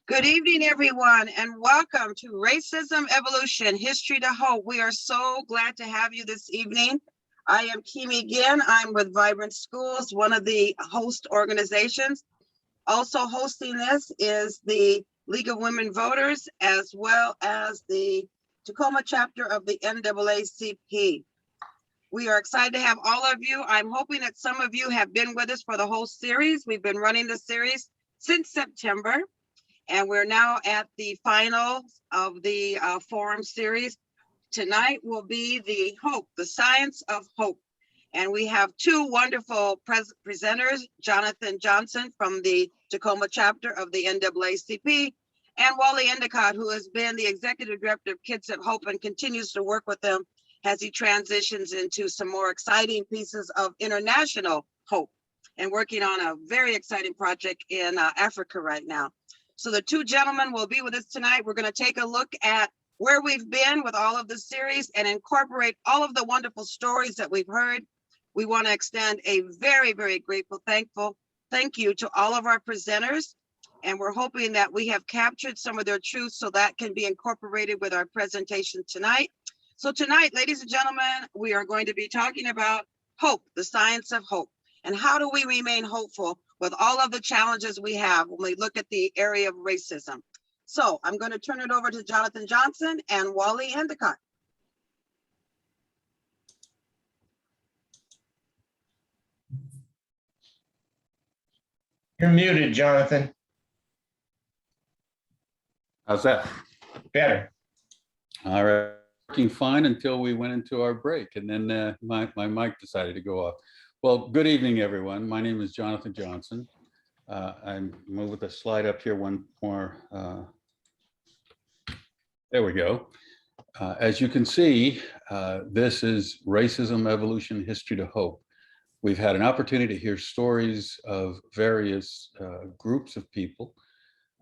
Good evening, everyone, and welcome to Racism, Evolution, History to Hope. We are so glad to have you this evening. I am Kimi again. I'm with Vibrant Schools, one of the host organizations. Also hosting this is the League of Women Voters, as well as the Tacoma chapter of the NAACP. We are excited to have all of you. I'm hoping that some of you have been with us for the whole series. We've been running the series since September. And we're now at the final of the forum series. Tonight will be the hope, the science of hope. And we have two wonderful presenters, Jonathan Johnson from the Tacoma chapter of the NAACP, and Wally Endicott, who has been the executive director of Kids at Hope and continues to work with them as he transitions into some more exciting pieces of international hope and working on a very exciting project in Africa right now. So the two gentlemen will be with us tonight. We're going to take a look at where we've been with all of the series and incorporate all of the wonderful stories that we've heard. We want to extend a very, very grateful, thank you to all of our presenters. And we're hoping that we have captured some of their truths so that can be incorporated with our presentation tonight. So tonight, ladies and gentlemen, we are going to be talking about hope, the science of hope. And how do we remain hopeful with all of the challenges we have when we look at the area of racism? So I'm going to turn it over to Jonathan Johnson and Wally Endicott. You're muted, Jonathan. How's that? Better. All right. Working fine until we went into our break, and then my mic decided to go off. Well, good evening, everyone. My name is Jonathan Johnson. I'm moving the slide up here one more. There we go. As you can see, this is Racism, Evolution, History to Hope. We've had an opportunity to hear stories of various groups of people,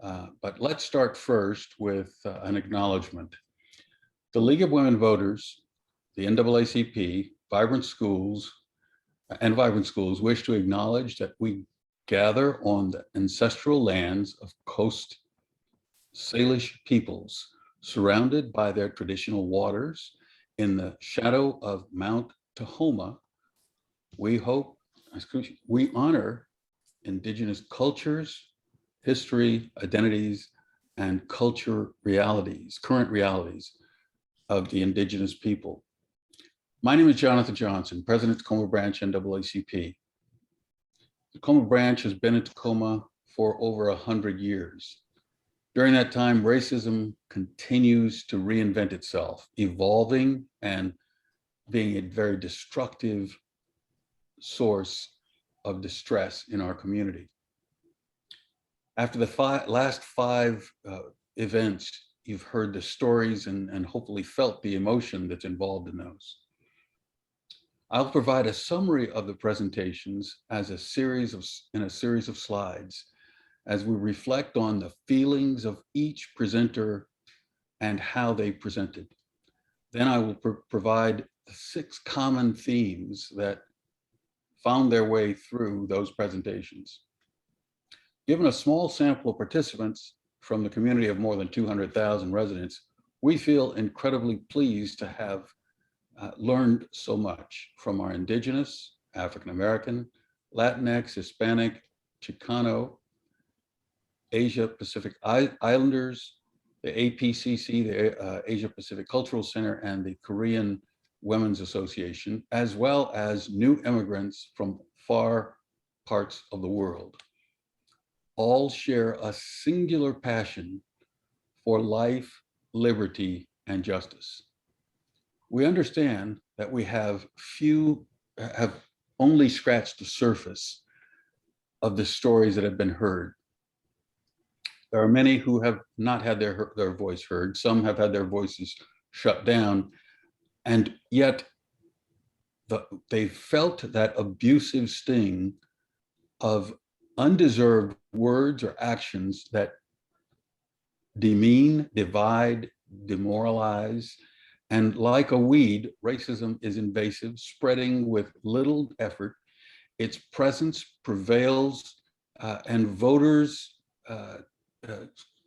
but let's start first with an acknowledgement. The League of Women Voters, the NAACP, Vibrant Schools, and Vibrant Schools wish to acknowledge that we gather on the ancestral lands of Coast Salish peoples, surrounded by their traditional waters in the shadow of Mount Tahoma. We honor Indigenous cultures, history, identities, and current realities of the Indigenous people. My name is Jonathan Johnson, President, Tacoma Branch, NAACP. The Tacoma Branch has been in Tacoma for over 100 years. During that time, racism continues to reinvent itself, evolving and being a very destructive source of distress in our community. After the last five events, you've heard the stories and hopefully felt the emotion that's involved in those. I'll provide a summary of the presentations as a series of slides as we reflect on the feelings of each presenter and how they presented. Then I will provide the 6 common themes that found their way through those presentations. Given a small sample of participants from the community of more than 200,000 residents, we feel incredibly pleased to have learned so much from our Indigenous, African-American, Latinx, Hispanic, Chicano, Asia Pacific Islanders, the APCC, the Asia Pacific Cultural Center, and the Korean Women's Association, as well as new immigrants from far parts of the world. All share a singular passion for life, liberty, and justice. We understand that we have only scratched the surface of the stories that have been heard. There are many who have not had their voice heard. Some have had their voices shut down, and yet they felt that abusive sting of undeserved words or actions that demean, divide, demoralize, and like a weed, racism is invasive, spreading with little effort. Its presence prevails, and voters uh,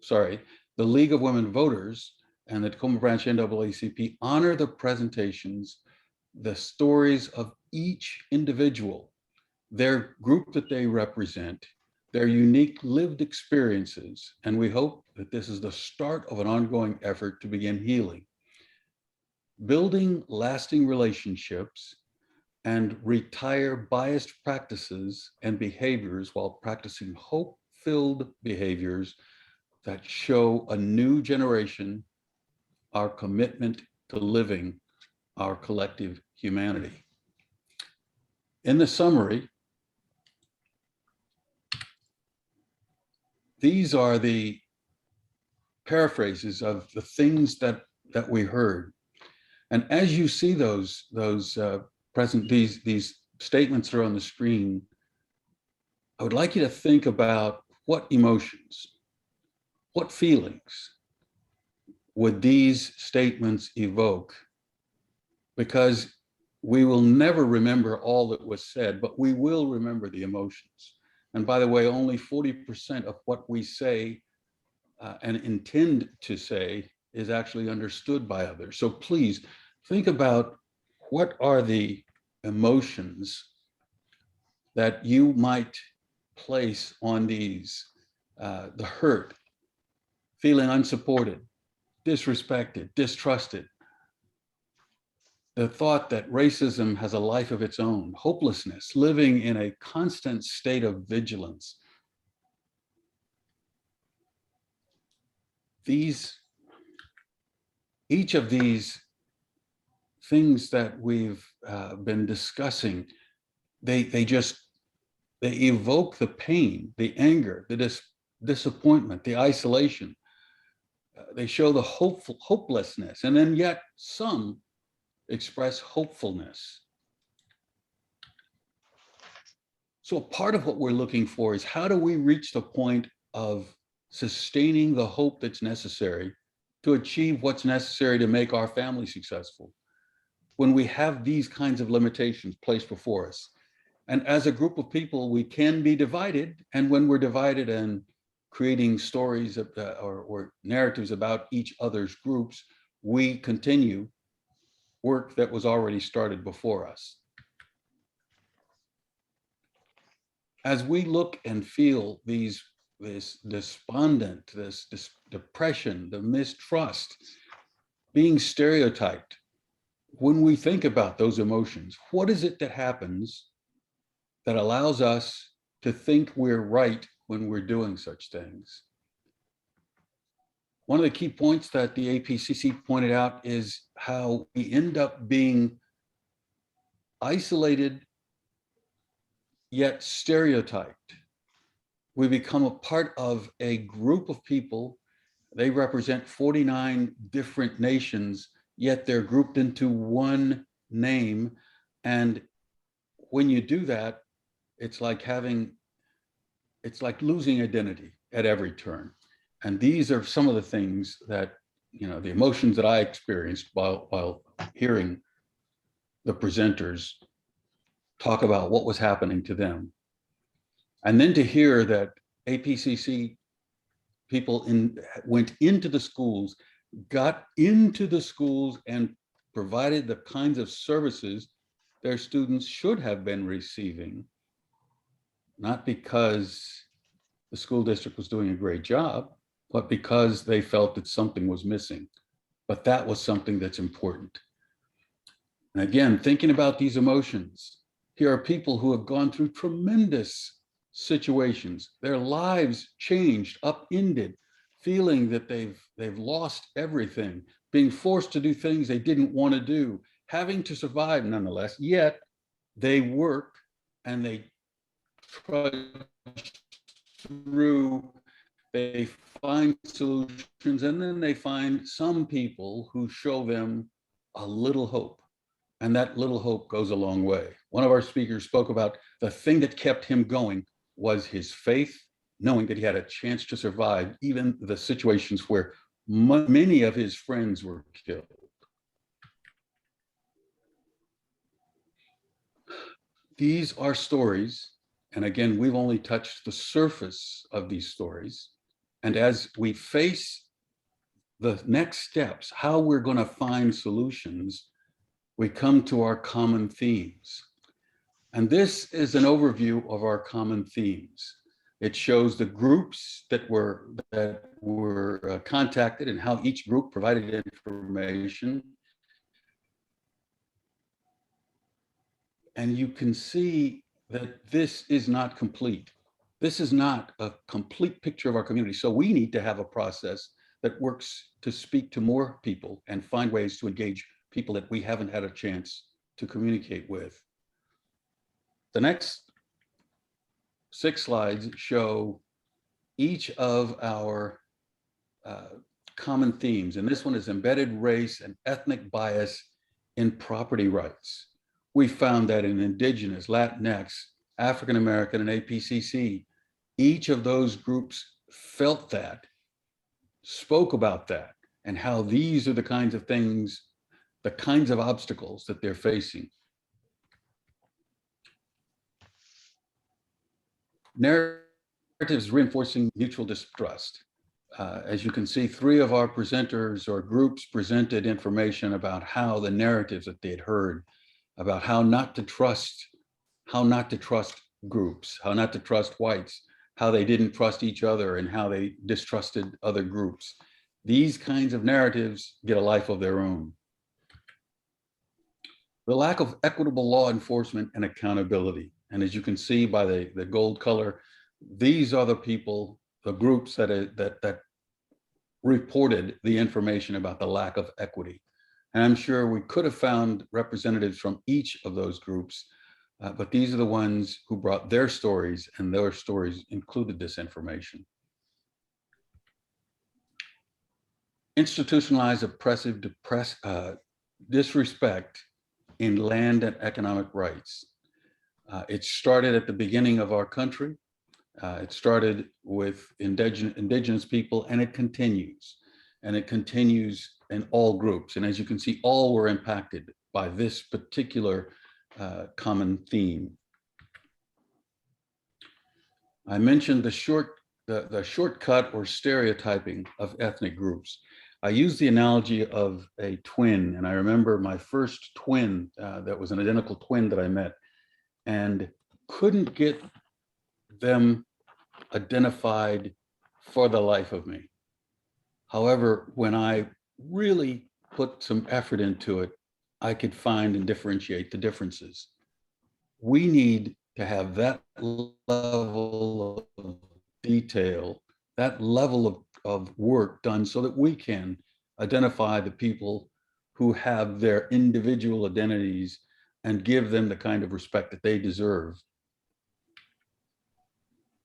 sorry, the League of Women Voters and the Tacoma branch NAACP honor the presentations, the stories of each individual, their group that they represent, their unique lived experiences. And we hope that this is the start of an ongoing effort to begin healing, building lasting relationships, and retire biased practices and behaviors while practicing hope-filled behaviors that show a new generation our commitment to living our collective humanity. In the summary, these are the paraphrases of the things that we heard. And as you see these statements are on the screen, I would like you to think about what emotions, what feelings would these statements evoke? Because we will never remember all that was said, but we will remember the emotions. And by the way, only 40% of what we say and intend to say is actually understood by others. So please think about what are the emotions that you might place on these, the hurt, feeling unsupported, disrespected, distrusted, the thought that racism has a life of its own, hopelessness, living in a constant state of vigilance. Each of these things that we've been discussing, they evoke the pain, the anger, the disappointment, the isolation. They show the hopelessness, and then yet some express hopefulness. So a part of what we're looking for is how do we reach the point of sustaining the hope that's necessary to achieve what's necessary to make our family successful when we have these kinds of limitations placed before us. And as a group of people, we can be divided. And when we're divided and creating stories or narratives about each other's groups, we continue work that was already started before us. As we look and feel this despondent, this depression, the mistrust, being stereotyped, when we think about those emotions, what is it that happens that allows us to think we're right when we're doing such things? One of the key points that the APCC pointed out is how we end up being isolated yet stereotyped. We become a part of a group of people. They represent 49 different nations, yet they're grouped into one name. And when you do that, it's like losing identity at every turn. And these are some of the things that, the emotions that I experienced while hearing the presenters talk about what was happening to them. And then to hear that APCC people went into the schools, got into the schools and provided the kinds of services their students should have been receiving, not because the school district was doing a great job, but because they felt that something was missing. But that was something that's important. And again, thinking about these emotions, here are people who have gone through tremendous situations, their lives changed, upended, feeling that they've lost everything, being forced to do things they didn't want to do, having to survive nonetheless, yet they work and they trudge through, they find solutions, and then they find some people who show them a little hope. And that little hope goes a long way. One of our speakers spoke about the thing that kept him going was his faith, knowing that he had a chance to survive even the situations where many of his friends were killed. These are stories And again, we've only touched the surface of these stories. And as we face the next steps, how we're going to find solutions, we come to our common themes. And this is an overview of our common themes. It shows the groups that were contacted and how each group provided information. And you can see that this is not complete. This is not a complete picture of our community. So we need to have a process that works to speak to more people and find ways to engage people that we haven't had a chance to communicate with. The next 6 slides show each of our common themes. And this one is embedded race and ethnic bias in property rights. We found that in Indigenous, Latinx, African American, and APCC, each of those groups felt that, spoke about that, and how these are the kinds of things, the kinds of obstacles that they're facing. Narratives reinforcing mutual distrust. As you can see, 3 of our presenters or groups presented information about how the narratives that they had heard about how not to trust groups, how not to trust whites, how they didn't trust each other, and how they distrusted other groups. These kinds of narratives get a life of their own. The lack of equitable law enforcement and accountability. And as you can see by the gold color, these are the people, the groups that reported the information about the lack of equity. And I'm sure we could have found representatives from each of those groups, but these are the ones who brought their stories, and their stories included this information. Institutionalized oppressive disrespect in land and economic rights. It started at the beginning of our country. It started with indigenous people, and it continues. And it continues in all groups. And as you can see, all were impacted by this particular common theme. I mentioned the shortcut or stereotyping of ethnic groups. I use the analogy of a twin, and I remember my first twin that was an identical twin that I met, and couldn't get them identified for the life of me. However, when I really put some effort into it, I could find and differentiate the differences. We need to have that level of detail, that level of work done so that we can identify the people who have their individual identities and give them the kind of respect that they deserve.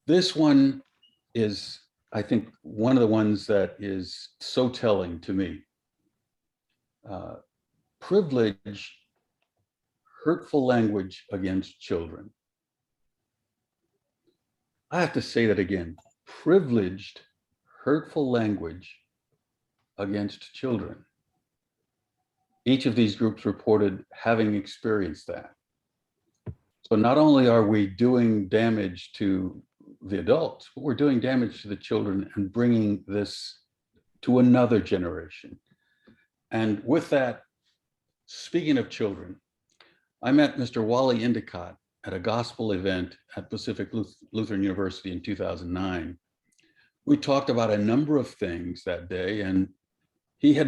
This one is, I think, one of the ones that is so telling to me. Privilege, hurtful language against children. I have to say that again. Privileged, hurtful language against children. Each of these groups reported having experienced that. So not only are we doing damage to the adults, but we're doing damage to the children and bringing this to another generation. And with that, speaking of children, I met Mr. Wally Endicott at a gospel event at Pacific Lutheran University in 2009. We talked about a number of things that day, and he has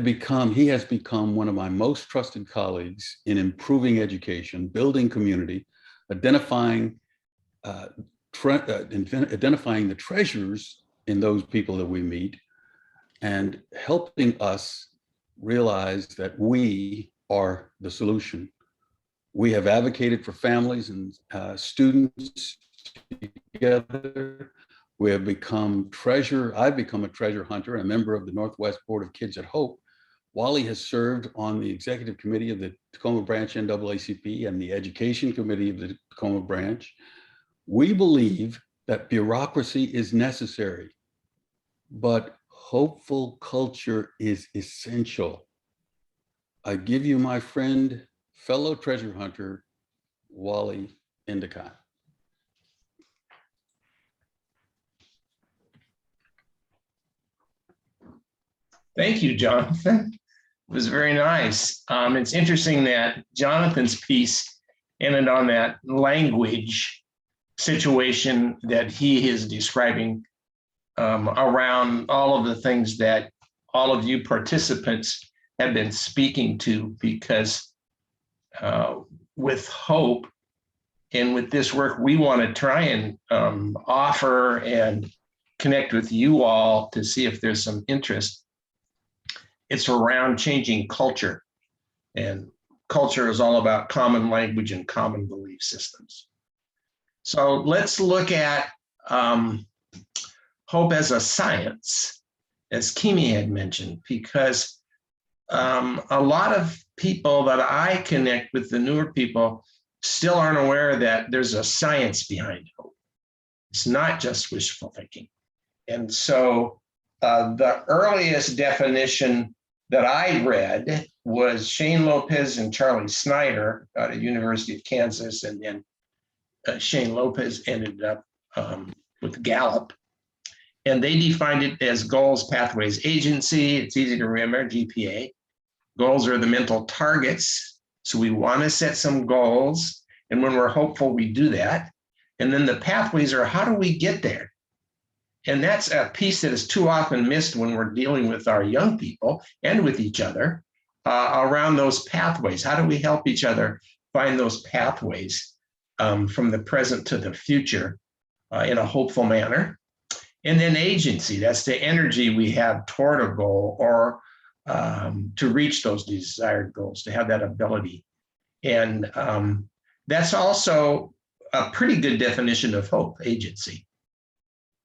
become one of my most trusted colleagues in improving education, building community, identifying the treasures in those people that we meet, and helping us realize that we are the solution. We have advocated for families and students together. We have I've become a treasure hunter, a member of the Northwest Board of Kids at Hope. Wally has served on the executive committee of the Tacoma branch NAACP and the education committee of the Tacoma branch. We believe that bureaucracy is necessary, but hopeful culture is essential. I give you my friend, fellow treasure hunter, Wally Endicott. Thank you, Jonathan. It was very nice. It's interesting that Jonathan's piece ended on that language situation that he is describing around all of the things that all of you participants have been speaking to, because with hope and with this work, we want to try and offer and connect with you all to see if there's some interest. It's around changing culture, and culture is all about common language and common belief systems. So let's look at hope as a science, as Kimi had mentioned, because a lot of people that I connect with, the newer people, still aren't aware that there's a science behind hope. It's not just wishful thinking. And so the earliest definition that I read was Shane Lopez and Charlie Snyder out of University of Kansas, and then Shane Lopez ended up with Gallop. And they defined it as goals, pathways, agency. It's easy to remember, GPA. Goals are the mental targets. So we want to set some goals. And when we're hopeful, we do that. And then the pathways are, how do we get there? And that's a piece that is too often missed when we're dealing with our young people and with each other around those pathways. How do we help each other find those pathways from the present to the future in a hopeful manner? And then agency, that's the energy we have toward a goal or to reach those desired goals, to have that ability. And that's also a pretty good definition of hope, agency.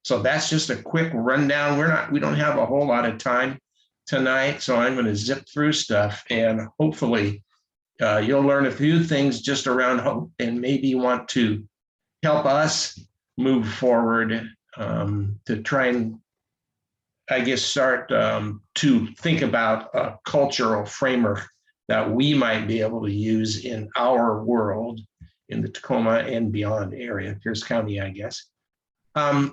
So that's just a quick rundown. We don't have a whole lot of time tonight, so I'm going to zip through stuff, and hopefully you'll learn a few things just around hope, and maybe want to help us move forward to try and, I guess, start to think about a cultural framework that we might be able to use in our world, in the Tacoma and beyond area, Pierce County, I guess.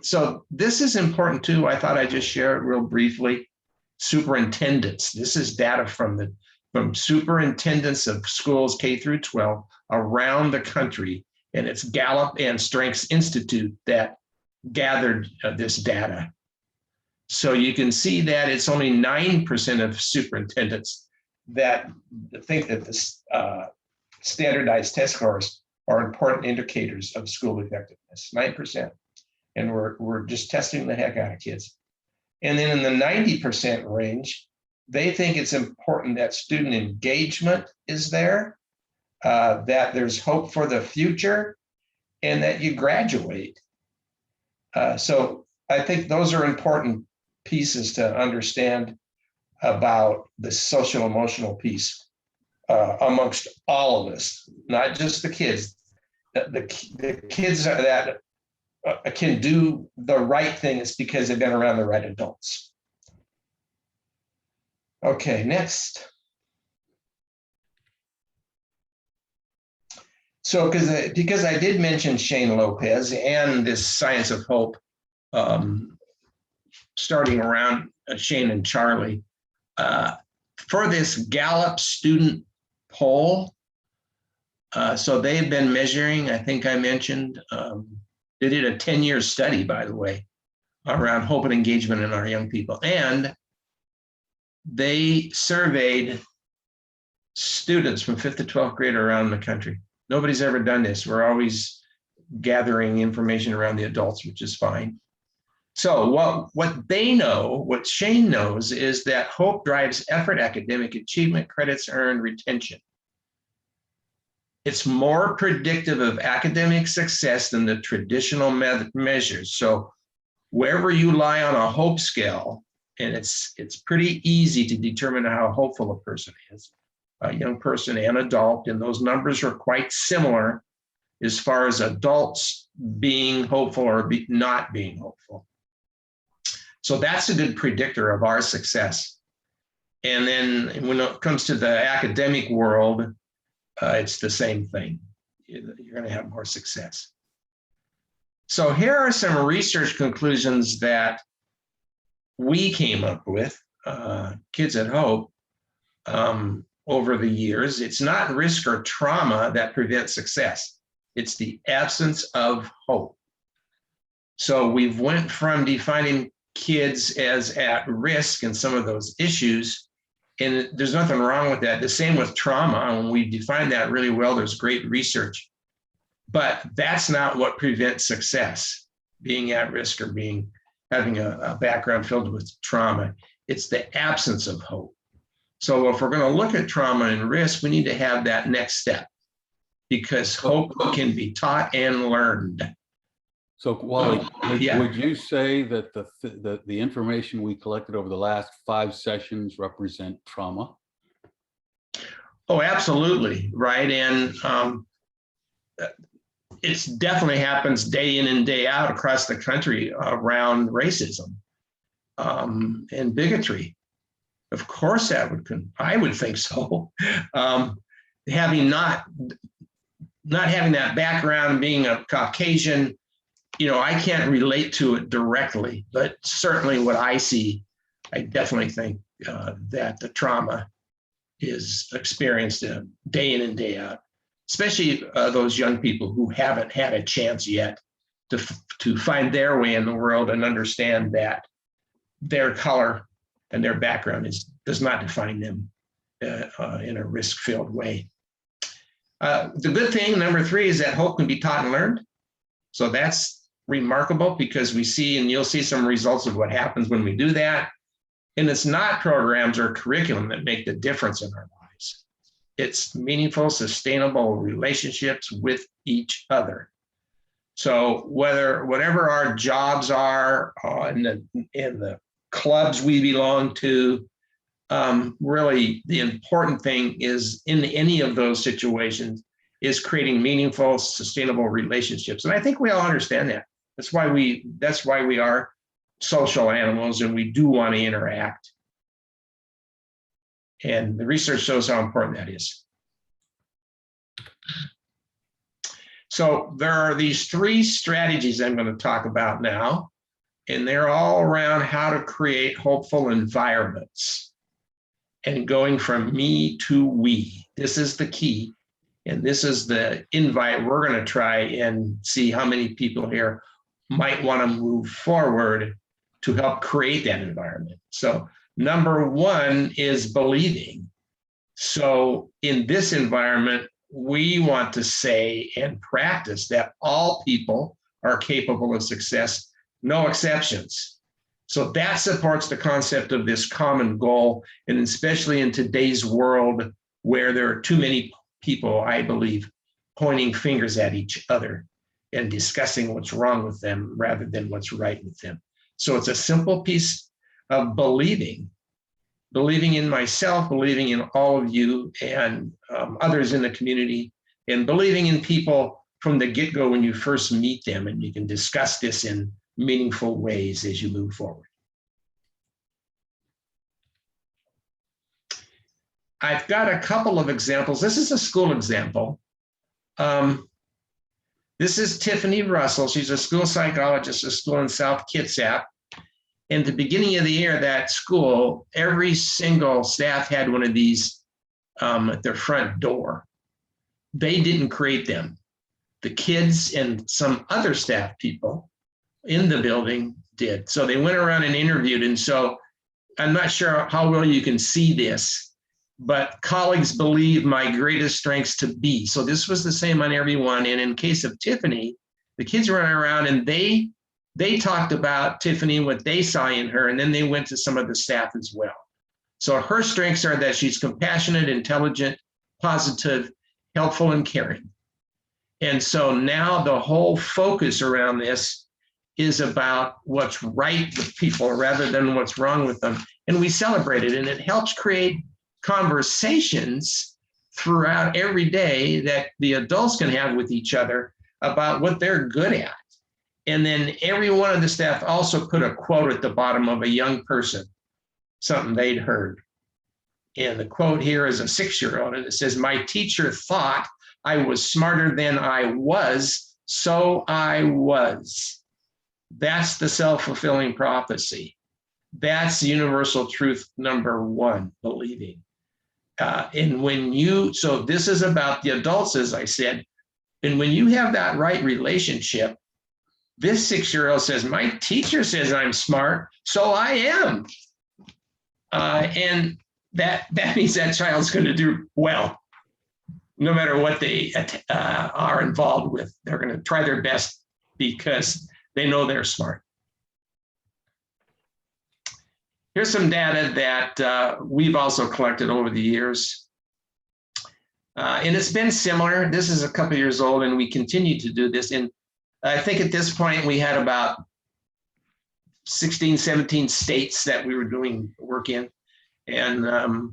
So this is important too. I thought I'd just share it real briefly. Superintendents. This is data from superintendents of schools K through 12 around the country, and it's Gallop and Strengths Institute that gathered this data. So you can see that it's only 9% of superintendents that think that this standardized test scores are important indicators of school effectiveness, 9%. And we're just testing the heck out of kids. And then in the 90% range, they think it's important that student engagement is there, that there's hope for the future, and that you graduate. So I think those are important pieces to understand about the social emotional piece amongst all of us, not just the kids. The kids that can do the right thing is because they've been around the right adults. Okay, next. So because I did mention Shane Lopez and this science of hope, starting around Shane and Charlie, for this Gallup student poll, so they've been measuring, I think I mentioned, they did a 10-year study, by the way, around hope and engagement in our young people. And they surveyed students from 5th to 12th grade around the country. Nobody's ever done this. We're always gathering information around the adults, which is fine. So what they know, what Shane knows, is that hope drives effort, academic achievement, credits earned, retention. It's more predictive of academic success than the traditional measures. So wherever you lie on a hope scale, and it's pretty easy to determine how hopeful a person is, a young person and adult, and those numbers are quite similar as far as adults being hopeful or not being hopeful. So that's a good predictor of our success. And then when it comes to the academic world, it's the same thing. You're going to have more success. So here are some research conclusions that we came up with kids at Hope over the years. It's not risk or trauma that prevents success. It's the absence of hope. So we've went from defining kids as at risk in some of those issues, and there's nothing wrong with that. The same with trauma, and we define that really well. There's great research, but that's not what prevents success, being at risk or having a background filled with trauma. It's the absence of hope. So if we're going to look at trauma and risk, we need to have that next step, because hope can be taught and learned. So Wally, Yeah. would you say that the information we collected over the last 5 sessions represent trauma? Oh, absolutely, right. And it definitely happens day in and day out across the country around racism and bigotry. Of course, I would think so. Having not having that background, being a Caucasian, I can't relate to it directly, but certainly what I see, I definitely think that the trauma is experienced day in and day out, especially those young people who haven't had a chance yet to find their way in the world and understand that their color and their background does not define them in a risk-filled way. The good thing, number 3, is that hope can be taught and learned. So that's remarkable, because we see, and you'll see some results of what happens when we do that. And it's not programs or curriculum that make the difference in our lives. It's meaningful, sustainable relationships with each other. So whatever our jobs are in the clubs we belong to, really the important thing is, in any of those situations, is creating meaningful, sustainable relationships. And I think we all understand that. That's why we are social animals, and we do want to interact. And the research shows how important that is. So there are these 3 strategies I'm going to talk about now, and they're all around how to create hopeful environments and going from me to we. This is the key, and this is the invite. We're going to try and see how many people here might want to move forward to help create that environment. So number 1 is believing. So in this environment, we want to say and practice that all people are capable of success, no exceptions. So that supports the concept of this common goal, and especially in today's world where there are too many people, I believe, pointing fingers at each other and discussing what's wrong with them rather than what's right with them. So it's a simple piece of believing in myself, believing in all of you and others in the community, and believing in people from the get-go when you first meet them, and you can discuss this in meaningful ways as you move forward. I've got a couple of examples. This is a school example. This is Tiffany Russell. She's a school psychologist at a school in South Kitsap. In the beginning of the year, that school, every single staff had one of these at their front door. They didn't create them. The kids and some other staff people in the building did. So they went around and interviewed. And so I'm not sure how well you can see this, but colleagues believe my greatest strengths to be. So this was the same on everyone. And in case of Tiffany, the kids ran around and they talked about Tiffany, what they saw in her, and then they went to some of the staff as well. So her strengths are that she's compassionate, intelligent, positive, helpful, and caring. And so now the whole focus around this is about what's right with people rather than what's wrong with them. And we celebrate it, and it helps create conversations throughout every day that the adults can have with each other about what they're good at. And then every one of the staff also put a quote at the bottom of a young person, something they'd heard. And the quote here is a 6-year-old, and it says, "My teacher thought I was smarter than I was, so I was." That's the self-fulfilling prophecy. That's universal truth number one, believing. So this is about the adults, as I said, and when you have that right relationship, this 6-year-old says, my teacher says I'm smart, so I am. And that means that child's going to do well, no matter what they are involved with. They're going to try their best because they know they're smart. Here's some data that we've also collected over the years. And it's been similar. This is a couple of years old, and we continue to do this. And I think at this point, we had about 16, 17 states that we were doing work in. And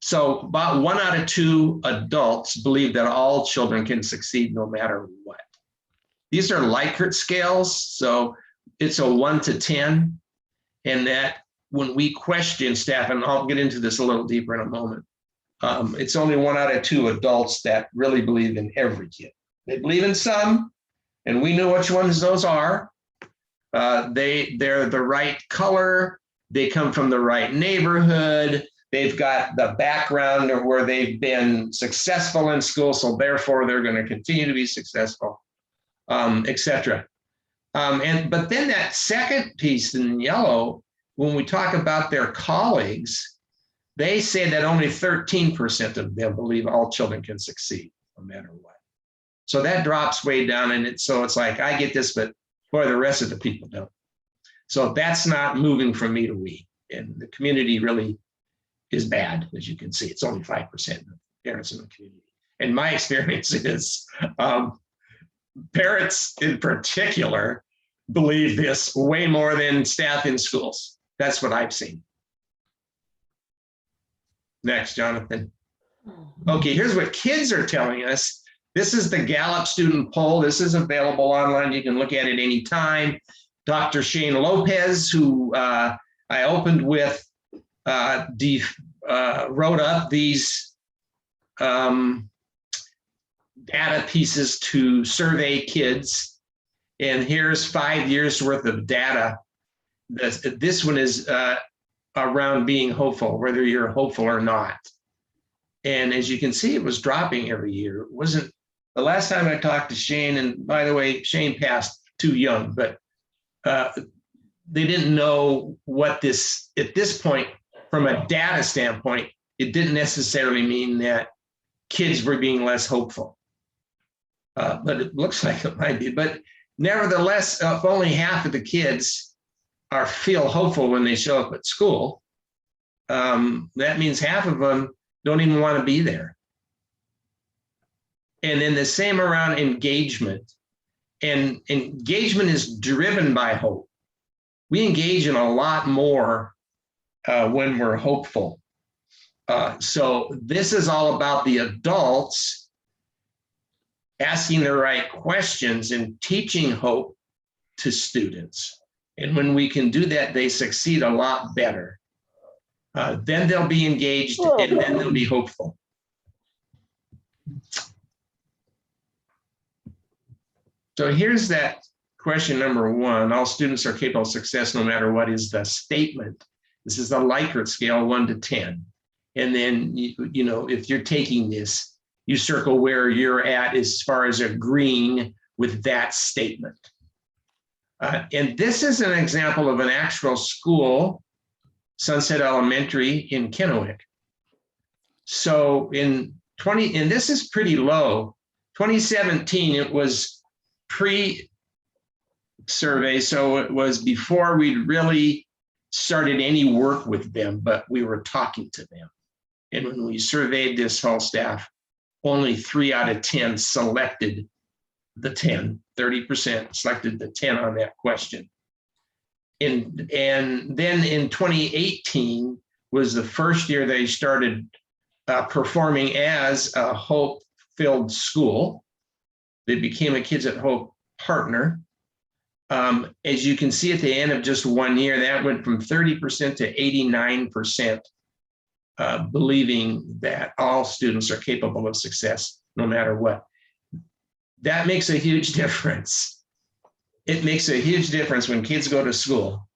so about 1 out of 2 adults believe that all children can succeed no matter what. These are Likert scales. So it's a 1 to 10. And that when we question staff, and I'll get into this a little deeper in a moment, it's only 1 out of 2 adults that really believe in every kid. They believe in some, and we know which ones those are. They're the right color. They come from the right neighborhood. They've got the background of where they've been successful in school, so therefore they're going to continue to be successful, etc. But then that second piece in yellow, when we talk about their colleagues, they say that only 13% of them believe all children can succeed no matter what. So that drops way down, and so it's like, I get this, but boy, the rest of the people don't. So that's not moving from me to we. And the community really is bad, as you can see. It's only 5% of parents in the community. And my experience is parents in particular believe this way more than staff in schools. That's what I've seen. Next, Jonathan. Okay, here's what kids are telling us. This is the Gallop student poll. This is available online. You can look at it anytime. Dr. Shane Lopez, who I opened with, wrote up these data pieces to survey kids. And here's 5 years worth of data. This one is around being hopeful, whether you're hopeful or not. And as you can see, it was dropping every year. It wasn't the last time I talked to Shane, and by the way, Shane passed too young, but they didn't know what this, at this point, from a data standpoint, it didn't necessarily mean that kids were being less hopeful. But it looks like it might be. But nevertheless, if only half of the kids feel hopeful when they show up at school, that means half of them don't even want to be there. And then the same around engagement. And engagement is driven by hope. We engage in a lot more when we're hopeful. So this is all about the adults asking the right questions and teaching hope to students. And when we can do that, they succeed a lot better. Then they'll be engaged, and then they'll be hopeful. So here's that question number 1. All students are capable of success no matter what is the statement. This is the Likert scale, 1 to 10. And then, you know, if you're taking this, you circle where you're at as far as agreeing with that statement. And this is an example of an actual school, Sunset Elementary in Kennewick. So and this is pretty low. 2017, it was pre-survey, so it was before we'd really started any work with them, but we were talking to them. And when we surveyed this whole staff, only 3 out of 10 selected the 10, 30% selected the 10 on that question. And then in 2018 was the first year they started performing as a hope-filled school. They became a Kids at Hope partner. As you can see at the end of just 1 year, that went from 30% to 89%, believing that all students are capable of success no matter what. That makes a huge difference. It makes a huge difference when kids go to school.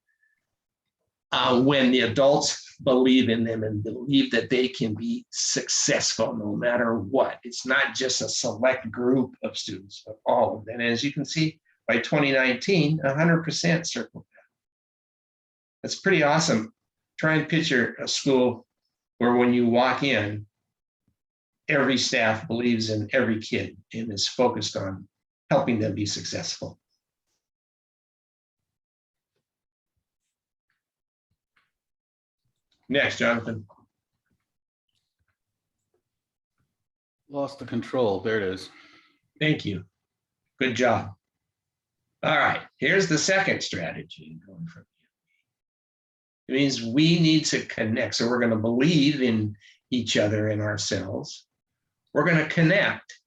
when the adults believe in them and believe that they can be successful no matter what. It's not just a select group of students, but all of them. And as you can see, by 2019, 100% circled that. That's pretty awesome. Try and picture a school where when you walk in, every staff believes in every kid and is focused on helping them be successful. Next, Jonathan. Lost the control. There it is. Thank you. Good job. All right, here's the second strategy going from here. It means we need to connect. So we're going to believe in each other and ourselves. We're going to connect.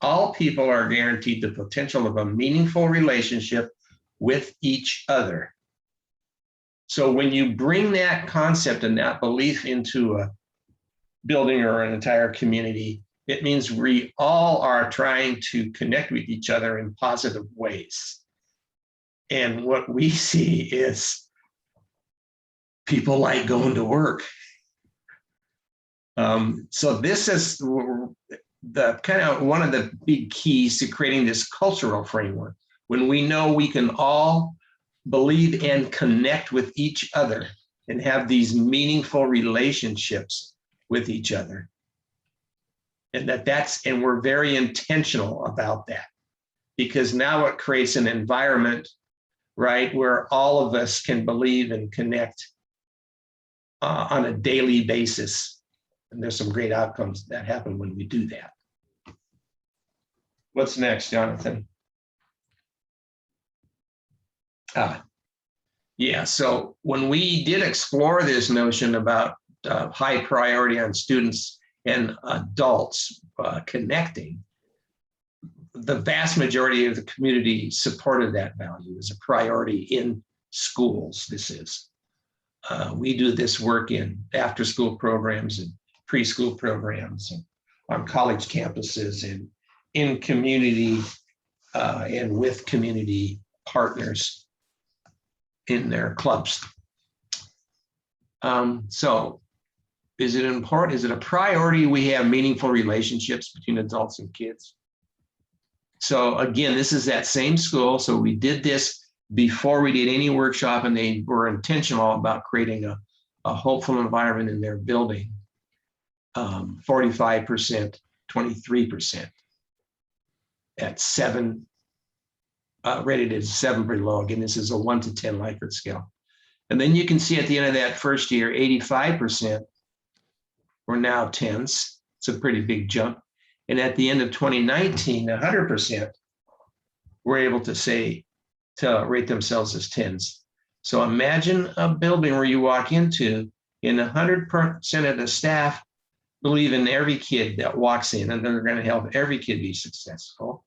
All people are guaranteed the potential of a meaningful relationship with each other. So when you bring that concept and that belief into a building or an entire community, it means we all are trying to connect with each other in positive ways. And what we see is people like going to work. So this is the kind of one of the big keys to creating this cultural framework. When we know we can all believe and connect with each other and have these meaningful relationships with each other. And and we're very intentional about that, because now it creates an environment, right, where all of us can believe and connect on a daily basis. And there's some great outcomes that happen when we do that. What's next, Jonathan? Yeah, so when we did explore this notion about high priority on students and adults connecting, the vast majority of the community supported that value as a priority in schools. This is. We do this work in after-school programs and preschool programs and on college campuses and in community and with community partners in their clubs. So is it important? Is it a priority we have meaningful relationships between adults and kids? So again, this is that same school. So we did this before we did any workshop, and they were intentional about creating a hopeful environment in their building. 45%, 23% at 7, rated as 7 pretty low. Again, this is a 1 to 10 Likert scale. And then you can see at the end of that first year, 85% were now 10s. It's a pretty big jump. And at the end of 2019, 100% were able to rate themselves as 10s. So imagine a building where you walk into and 100% of the staff believe in every kid that walks in, and they're going to help every kid be successful.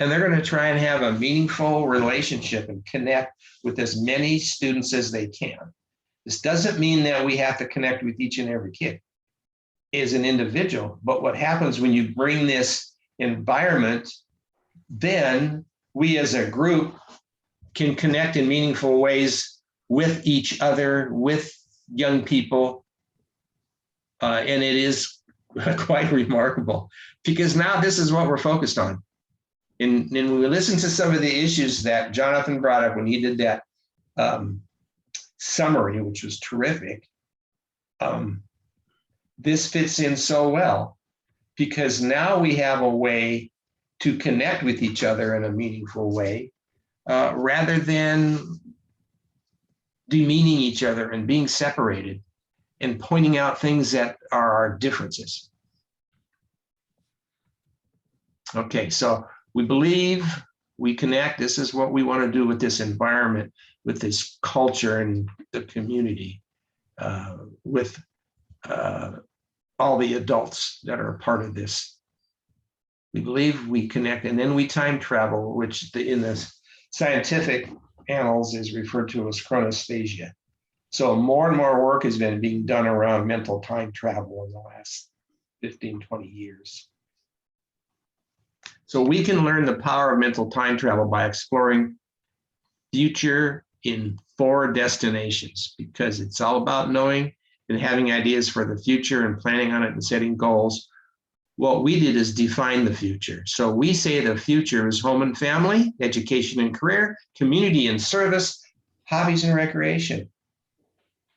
And they're going to try and have a meaningful relationship and connect with as many students as they can. This doesn't mean that we have to connect with each and every kid as an individual, but what happens when you bring this environment, then we as a group can connect in meaningful ways with each other, with young people. And it is quite remarkable, because now this is what we're focused on. And when we listen to some of the issues that Jonathan brought up when he did that summary, which was terrific, this fits in so well, because now we have a way to connect with each other in a meaningful way, rather than demeaning each other and being separated and pointing out things that are our differences. Okay, so we believe, we connect. This is what we want to do with this environment, with this culture and the community, with all the adults that are a part of this. We believe, we connect, and then we time travel, which in the scientific annals is referred to as chronosphagia. So more and more work has been being done around mental time travel in the last 15, 20 years. So we can learn the power of mental time travel by exploring future in 4 destinations, because it's all about knowing and having ideas for the future and planning on it and setting goals. What we did is define the future. So we say the future is home and family, education and career, community and service, hobbies and recreation.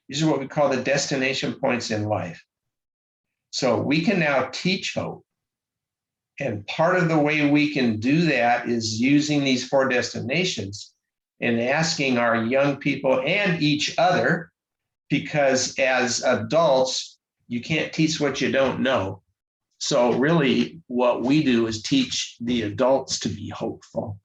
These are what we call the destination points in life. So we can now teach hope. And part of the way we can do that is using these 4 destinations and asking our young people and each other, because as adults, you can't teach what you don't know. So really what we do is teach the adults to be hopeful.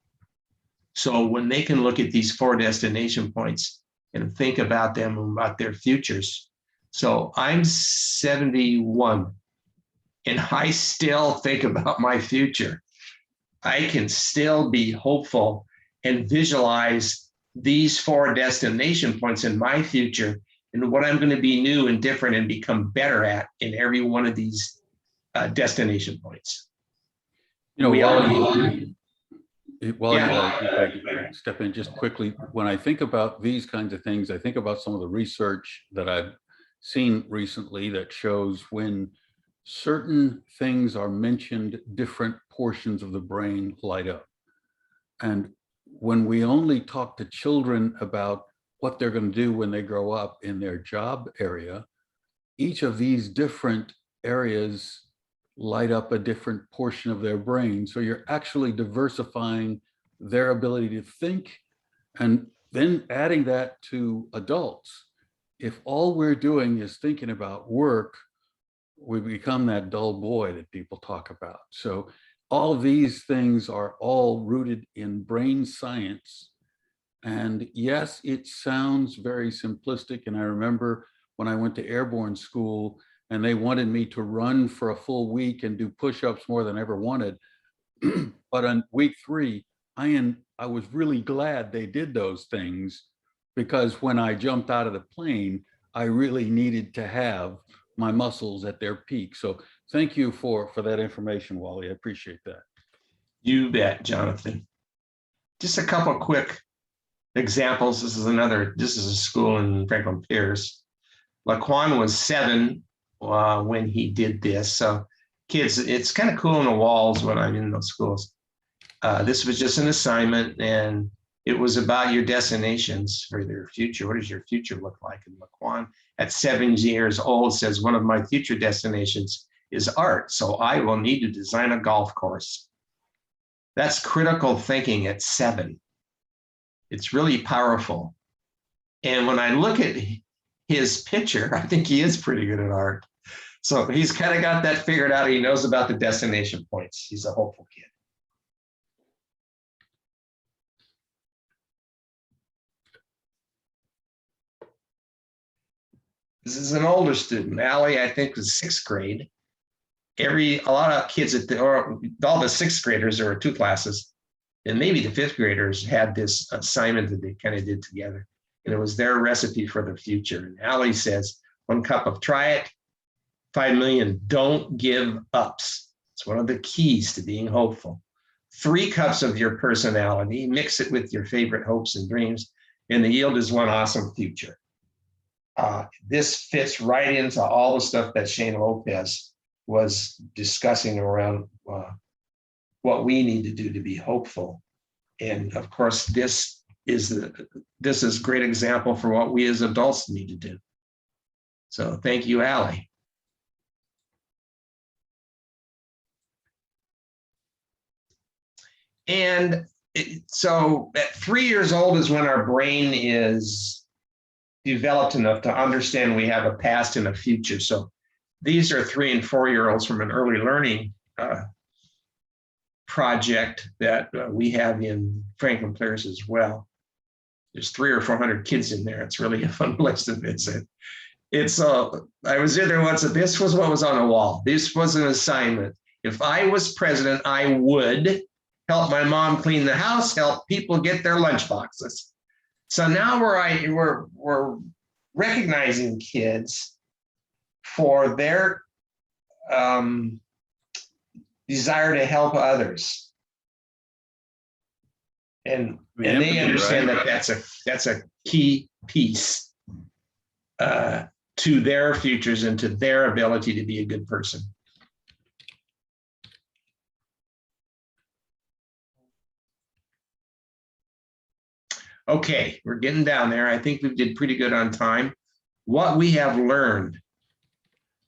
So when they can look at these 4 destination points and think about them, about their futures. So I'm 71 and I still think about my future. I can still be hopeful and visualize these 4 destination points in my future and what I'm going to be new and different and become better at in every one of these destination points. You know, Wally, if I could step in just quickly, when I think about these kinds of things, I think about some of the research that I've seen recently that shows when certain things are mentioned, different portions of the brain light up. And when we only talk to children about what they're going to do when they grow up in their job area, each of these different areas light up a different portion of their brain. So you're actually diversifying their ability to think, and then adding that to adults. If all we're doing is thinking about work, we become that dull boy that people talk about. So all of these things are all rooted in brain science. And yes, it sounds very simplistic. And I remember when I went to airborne school and they wanted me to run for a full week and do push-ups more than I ever wanted. But on week 3, I was really glad they did those things, because when I jumped out of the plane, I really needed to have my muscles at their peak. So thank you for that information, Wally. I appreciate that. You bet, Jonathan. Just a couple of quick examples. This is a school in Franklin-Pierce. Laquan was 7 when he did this. So kids, it's kind of cool on the walls when I'm in those schools. This was just an assignment, and it was about your destinations for their future. What does your future look like? And Laquan, at 7 years old, says, one of my future destinations is art. So I will need to design a golf course. That's critical thinking at 7. It's really powerful. And when I look at his picture, I think he is pretty good at art. So he's kind of got that figured out. He knows about the destination points. He's a hopeful kid. This is an older student. Allie, I think, was 6th grade. A lot of kids all the 6th graders, or 2 classes, and maybe the 5th graders had this assignment that they kind of did together. And it was their recipe for the future. And Allie says, 1 cup of try it, 5 million don't give ups. It's one of the keys to being hopeful. 3 cups of your personality, mix it with your favorite hopes and dreams, and the yield is 1 awesome future. This fits right into all the stuff that Shane Lopez was discussing around what we need to do to be hopeful. And of course, this is a great example for what we as adults need to do. So thank you, Allie. And so at 3 years old is when our brain is developed enough to understand we have a past and a future. So these are 3- and 4-year-olds from an early learning project that we have in Franklin-Pierce as well. There's 300 or 400 kids in there. It's really a fun place to visit. I was in there once, and this was what was on the wall. This was an assignment. If I was president, I would help my mom clean the house, help people get their lunch boxes. So now we're recognizing kids for their desire to help others. And mean, they empathy, understand right? that that's a key piece to their futures and to their ability to be a good person. Okay, we're getting down there. I think we did pretty good on time. What we have learned,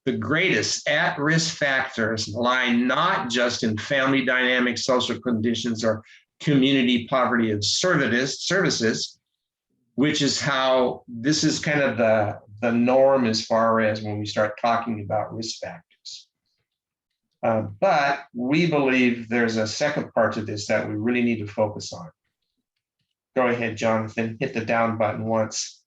the greatest at-risk factors lie not just in family dynamics, social conditions, or community poverty of services, which is how this is kind of the norm as far as when we start talking about risk factors. But we believe there's a second part to this that we really need to focus on. Go ahead, Jonathan, hit the down button once.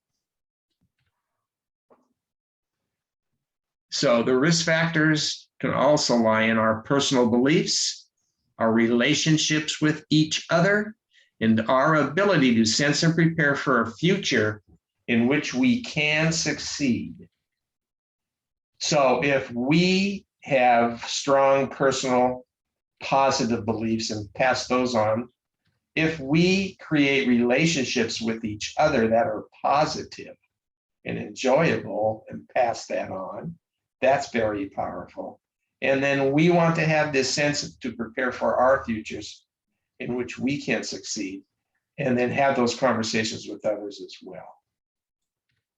So the risk factors can also lie in our personal beliefs, our relationships with each other, and our ability to sense and prepare for a future in which we can succeed. So if we have strong personal positive beliefs and pass those on, if we create relationships with each other that are positive and enjoyable and pass that on, that's very powerful. And then we want to have this sense to prepare for our futures in which we can succeed, and then have those conversations with others as well.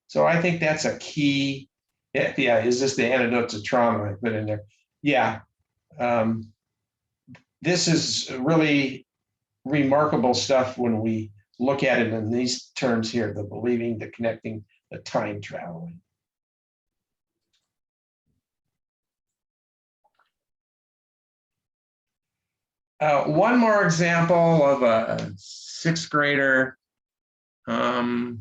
So I think that's a key. Yeah, is this the antidote to trauma I put in there? Yeah. This is really remarkable stuff when we look at it in these terms here: the believing, the connecting, the time traveling. One more example of a sixth grader, to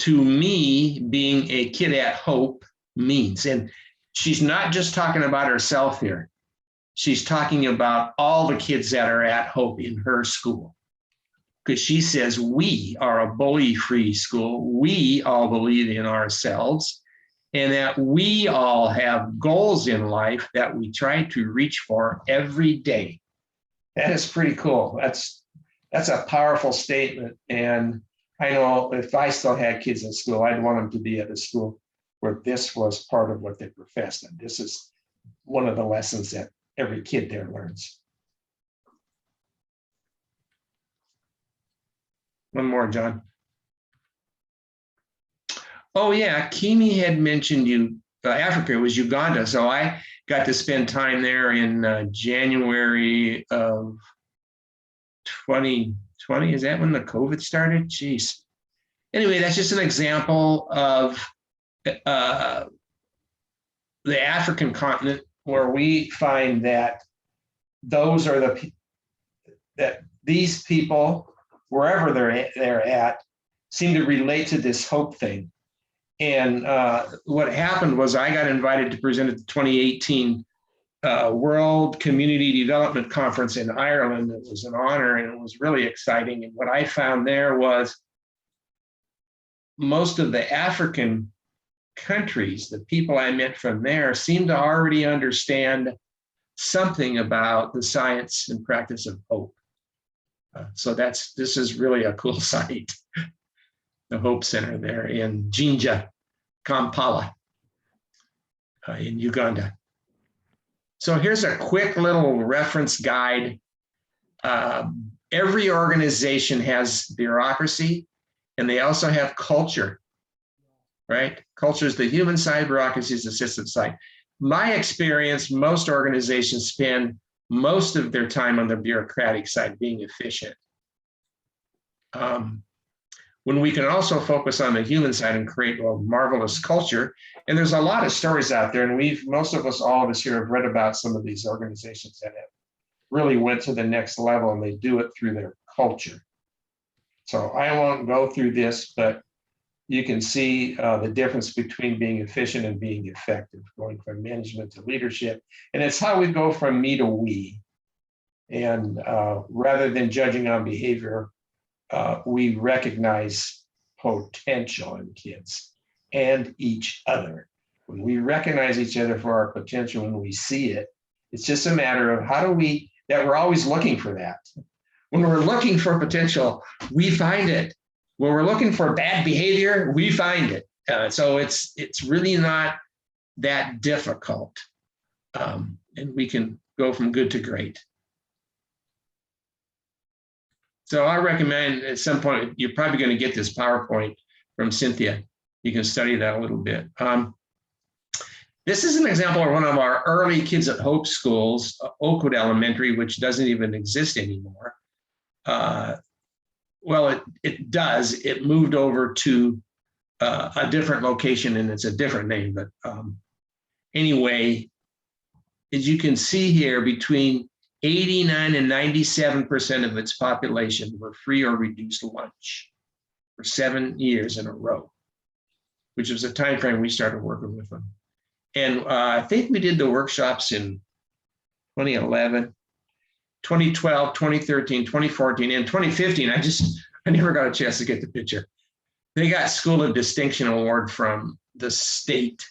me, being a kid at Hope means, and she's not just talking about herself here. She's talking about all the kids that are at Hope in her school. Because she says, we are a bully-free school. We all believe in ourselves, and that we all have goals in life that we try to reach for every day. That is pretty cool. That's a powerful statement. And I know if I still had kids in school, I'd want them to be at a school where this was part of what they professed. And this is one of the lessons that every kid there learns. One more, John. Oh yeah, Kimi had mentioned Africa was Uganda. So I got to spend time there in January of 2020. Is that when the COVID started? Jeez. Anyway, that's just an example of the African continent, where we find that those are these people, wherever they're at, seem to relate to this hope thing. And what happened was I got invited to present at the 2018 World Community Development Conference in Ireland. It was an honor and it was really exciting. And what I found there was most of the African countries, the people I met from there, seemed to already understand something about the science and practice of hope. So this is really a cool site. The Hope Center there in Jinja, Kampala, in Uganda. So here's a quick little reference guide. Every organization has bureaucracy, and they also have culture, right? Culture is the human side, bureaucracy is the system side. My experience, most organizations spend most of their time on the bureaucratic side, being efficient. When we can also focus on the human side and create a marvelous culture. And there's a lot of stories out there, and most of us, all of us here, have read about some of these organizations that have really went to the next level, and they do it through their culture. So I won't go through this, but you can see the difference between being efficient and being effective, going from management to leadership. And it's how we go from me to we. And rather than judging on behavior, we recognize potential in kids and each other. When we recognize each other for our potential, when we see it, it's just a matter of how do that we're always looking for that. When we're looking for potential, we find it. When we're looking for bad behavior, we find it. So it's really not that difficult. And we can go from good to great. So I recommend at some point, you're probably going to get this PowerPoint from Cynthia. You can study that a little bit. This is an example of one of our early Kids at Hope schools, Oakwood Elementary, which doesn't even exist anymore. Well, it does. It moved over to a different location, and it's a different name. But anyway, as you can see here, between 89 and 97% of its population were free or reduced lunch for 7 years in a row, which was the time frame we started working with them. And I think we did the workshops in 2011, 2012, 2013, 2014, and 2015. I never got a chance to get the picture. They got School of Distinction Award from the state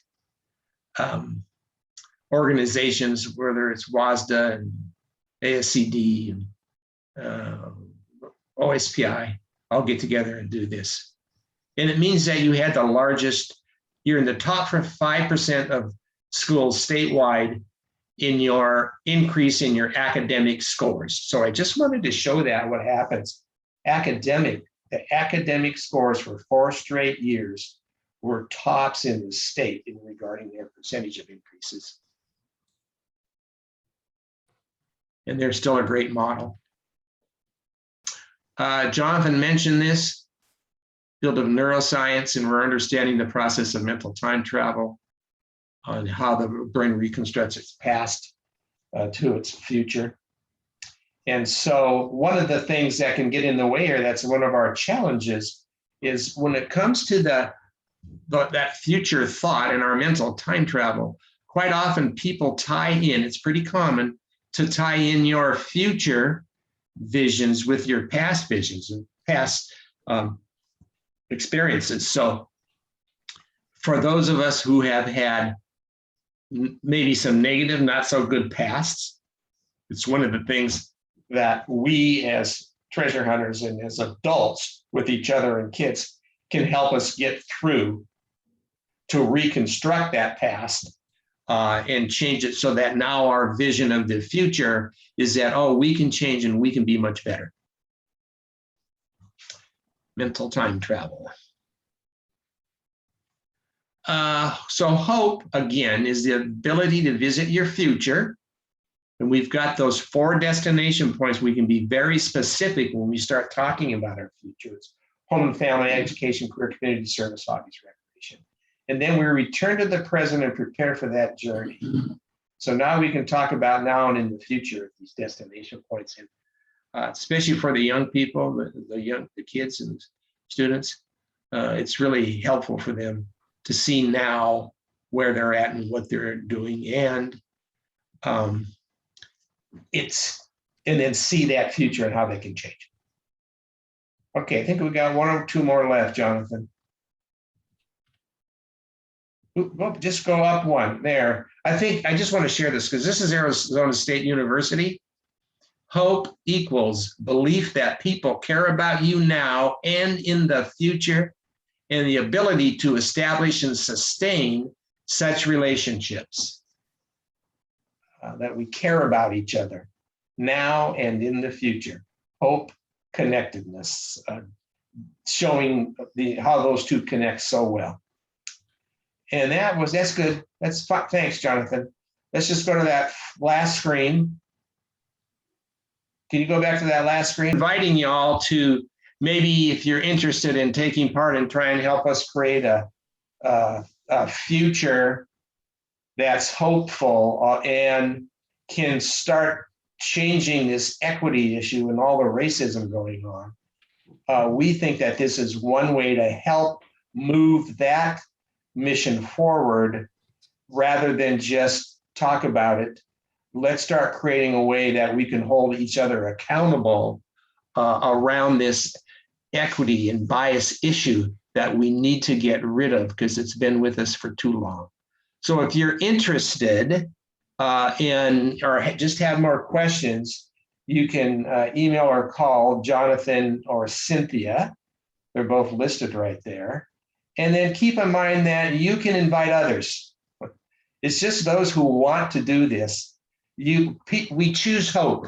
organizations, whether it's WASDA and ASCD and OSPI, all get together and do this. And it means that you had the largest, you're in the top 5% of schools statewide in your increase in your academic scores. So I just wanted to show that what happens. The academic scores for 4 straight years were tops in the state in regarding their percentage of increases. And they're still a great model. Jonathan mentioned this, field of neuroscience, and we're understanding the process of mental time travel on how the brain reconstructs its past to its future. And so one of the things that can get in the way here, that's one of our challenges, is when it comes to that future thought in our mental time travel, quite often people tie in, it's pretty common to tie in your future visions with your past visions and past experiences. So for those of us who have had maybe some negative, not so good pasts, it's one of the things that we as treasure hunters and as adults with each other and kids can help us get through to reconstruct that past and change it so that now our vision of the future is that, oh, we can change and we can be much better. Mental time travel. So hope, again, is the ability to visit your future. And we've got those 4 destination points. We can be very specific when we start talking about our future. It's home and family, education, career, community service, hobbies, recreation. And then we return to the present and prepare for that journey. So now we can talk about now and in the future, these destination points. And especially for the young people, the kids and students, it's really helpful for them to see now where they're at and what they're doing, and then see that future and how they can change. Okay, I think we got 1 or 2 more left, Jonathan. Well, just go up 1 there. I think I just want to share this because this is Arizona State University. Hope equals belief that people care about you now and in the future, and the ability to establish and sustain such relationships. That we care about each other now and in the future. Hope, connectedness, showing how those 2 connect so well. And that's good. That's fine. Thanks, Jonathan. Let's just go to that last screen. Can you go back to that last screen? Inviting y'all to maybe, if you're interested in taking part and trying to help us create a future that's hopeful and can start changing this equity issue and all the racism going on. We think that this is one way to help move that mission forward rather than just talk about it. Let's start creating a way that we can hold each other accountable around this equity and bias issue that we need to get rid of because it's been with us for too long. So if you're interested or just have more questions, you can email or call Jonathan or Cynthia. They're both listed right there. And then keep in mind that you can invite others. It's just those who want to do this. We choose hope.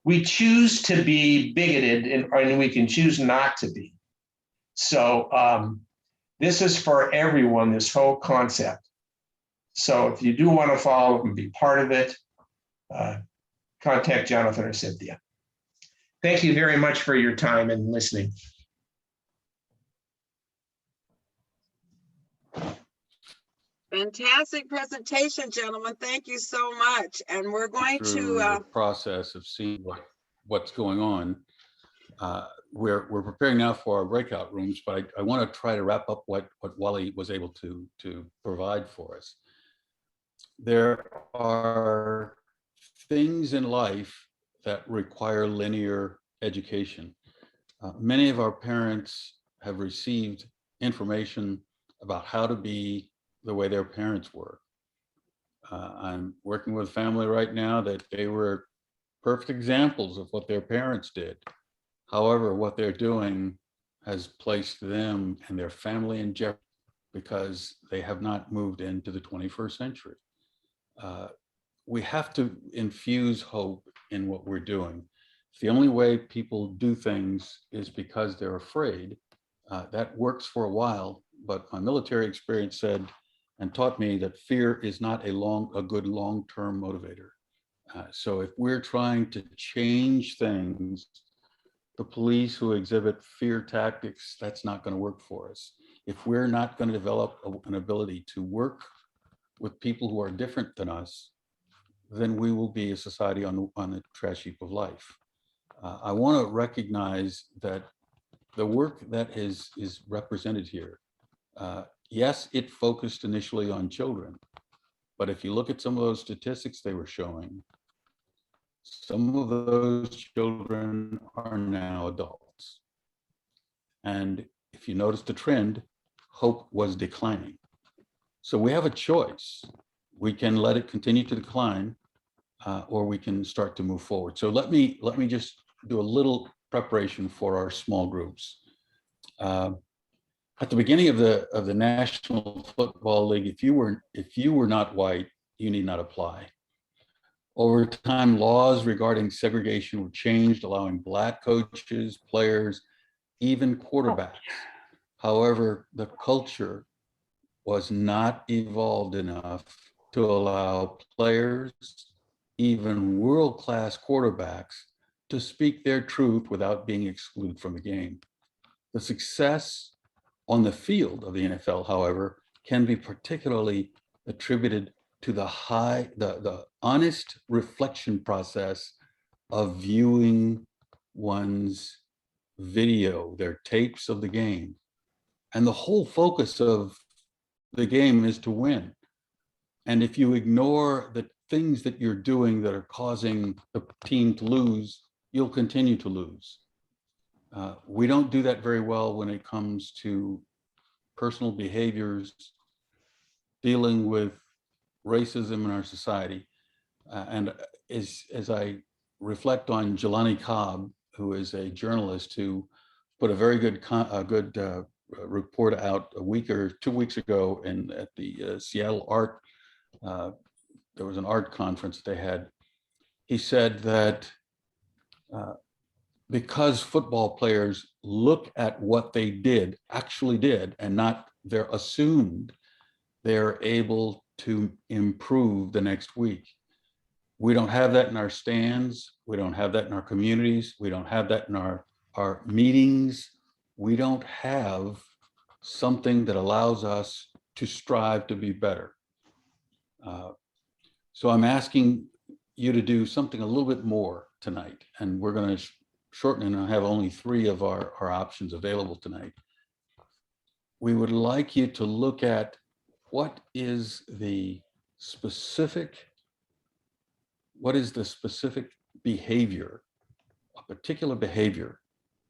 We choose to be bigoted, and we can choose not to be. So this is for everyone, this whole concept. So if you do want to follow and be part of it, contact Jonathan or Cynthia. Thank you very much for your time and listening. Fantastic presentation, gentlemen. Thank you so much. And we're going Through to the process of seeing what's going on. We're preparing now for our breakout rooms, but I want to try to wrap up what Wally was able to provide for us. There are things in life that require linear education. Many of our parents have received information about how to be the way their parents were. I'm working with a family right now that they were perfect examples of what their parents did. However, what they're doing has placed them and their family in jeopardy because they have not moved into the 21st century. We have to infuse hope in what we're doing. If the only way people do things is because they're afraid, that works for a while, but my military experience said and taught me that fear is not a good long-term motivator. So if we're trying to change things, the police who exhibit fear tactics, that's not going to work for us. If we're not going to develop an ability to work with people who are different than us, then we will be a society on the trash heap of life. I want to recognize that the work that is represented here, yes, it focused initially on children, but if you look at some of those statistics they were showing, some of those children are now adults. And if you notice the trend, hope was declining. So we have a choice. We can let it continue to decline, or we can start to move forward. So let me just do a little preparation for our small groups. At the beginning of the National Football League, if you were not white, you need not apply. Over time, laws regarding segregation were changed, allowing Black coaches, players, even quarterbacks. However, the culture was not evolved enough to allow players, even world-class quarterbacks, to speak their truth without being excluded from the game. The success on the field of the NFL, however, can be particularly attributed to the honest reflection process of viewing one's video, their tapes of the game. And the whole focus of the game is to win. And if you ignore the things that you're doing that are causing the team to lose, you'll continue to lose. We don't do that very well when it comes to personal behaviors, dealing with racism in our society. And as I reflect on Jelani Cobb, who is a journalist who put a very good report out a week or 2 weeks ago at the Seattle Art, there was an art conference they had. He said that because football players look at what they actually did, and not they're assumed, they're able to improve the next week. We don't have that in our stands. We don't have that in our communities. We don't have that in our meetings. We don't have something that allows us to strive to be better. So I'm asking you to do something a little bit more tonight, and we're going to shorten it and have only 3 of our options available tonight. We would like you to look at what is the specific behavior, a particular behavior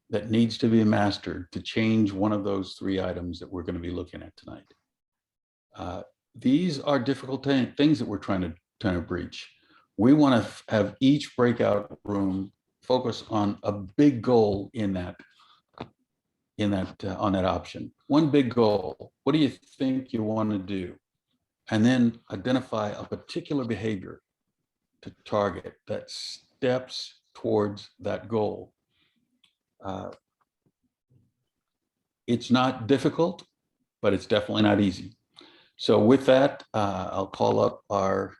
that needs to be mastered to change one of those 3 items that we're going to be looking at tonight. These are difficult things that we're trying to breach. we want to have each breakout room focus on a big goal in that on that option. One big goal. What do you think you want to do? And then identify a particular behavior to target that steps towards that goal. It's not difficult, but it's definitely not easy. So with that, I'll call up our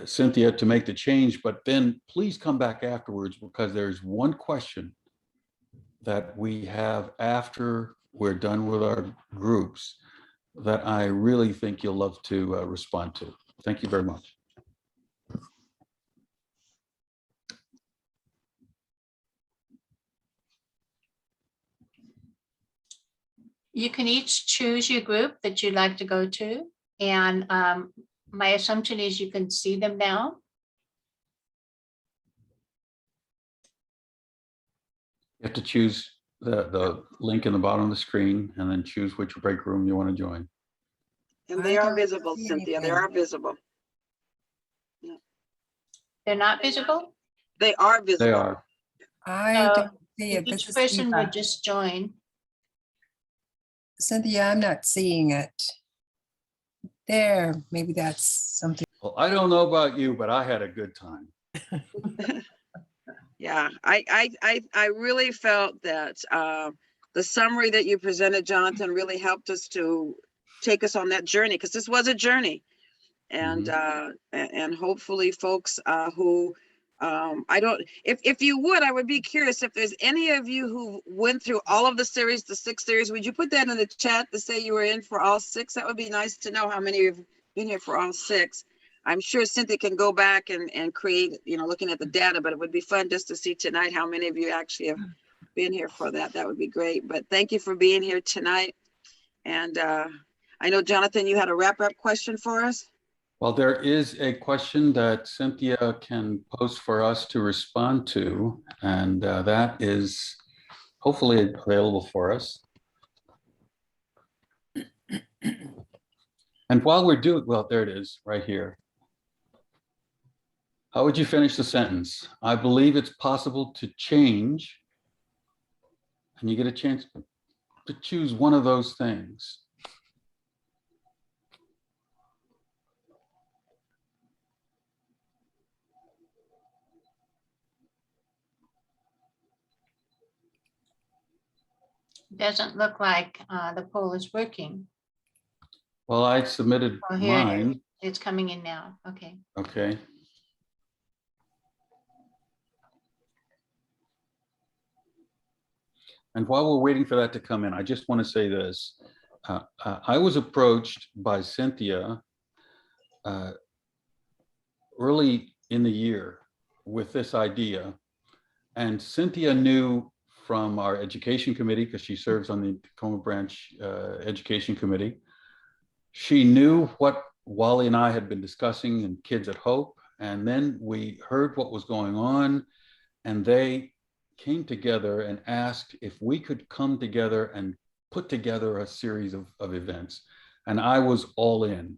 Cynthia to make the change, but then please come back afterwards, because there's one question that we have after we're done with our groups that I really think you'll love to respond to. Thank you very much. You can each choose your group that you'd like to go to. And my assumption is you can see them now. You have to choose the link in the bottom of the screen and then choose which break room you want to join. And they are visible, Cynthia. They are visible. They're not visible? They are visible. They are. I So don't see it. each This is person Eva. would just join. Cynthia, I'm not seeing it. There, maybe that's something. Well, I don't know about you, but I had a good time. Yeah, I really felt that the summary that you presented, Jonathan, really helped us to take us on that journey, because this was a journey. And and hopefully folks who if you would, I would be curious if there's any of you who went through all of the series, the 6 series, would you put that in the chat to say you were in for all 6? That would be nice to know how many of you have been here for all 6. I'm sure Cynthia can go back and create, looking at the data, but it would be fun just to see tonight how many of you actually have been here for that. That would be great. But thank you for being here tonight. And I know, Jonathan, you had a wrap-up question for us. Well, there is a question that Cynthia can post for us to respond to, and that is hopefully available for us. And while we're doing, well, there it is right here. How would you finish the sentence? I believe it's possible to change, and you get a chance to choose one of those things. Doesn't look like the poll is working. Well, I submitted Oh, here it is. mine. It's coming in now. Okay. Okay. And while we're waiting for that to come in, I just want to say this. I was approached by Cynthia early in the year with this idea. And Cynthia knew from our education committee, because she serves on the Tacoma branch education committee. She knew what Wally and I had been discussing in Kids at Hope. And then we heard what was going on, and they came together and asked if we could come together and put together a series of events. And I was all in.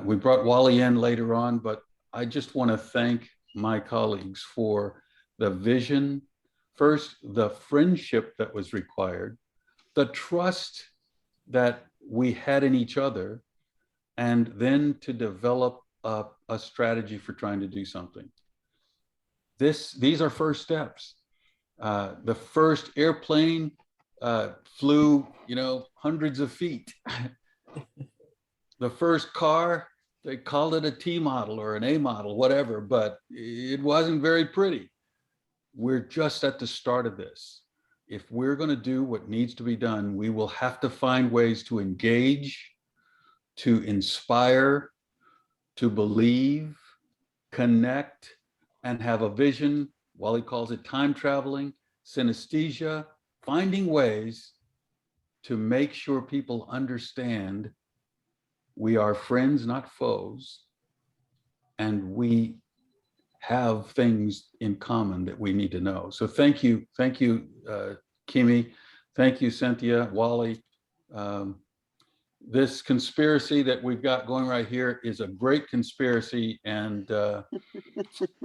We brought Wally in later on, but I just want to thank my colleagues for the vision, first, the friendship that was required, the trust that we had in each other, and then to develop a strategy for trying to do something. These are first steps. The first airplane flew, hundreds of feet. The first car, they called it a T model or an A model, whatever, but it wasn't very pretty. We're just at the start of this. If we're going to do what needs to be done, we will have to find ways to engage, to inspire, to believe, connect, and have a vision. Wally calls it time traveling, synesthesia, finding ways to make sure people understand we are friends, not foes, and we have things in common that we need to know. So thank you, Kimi. Thank you, Cynthia, Wally. this conspiracy that we've got going right here is a great conspiracy, and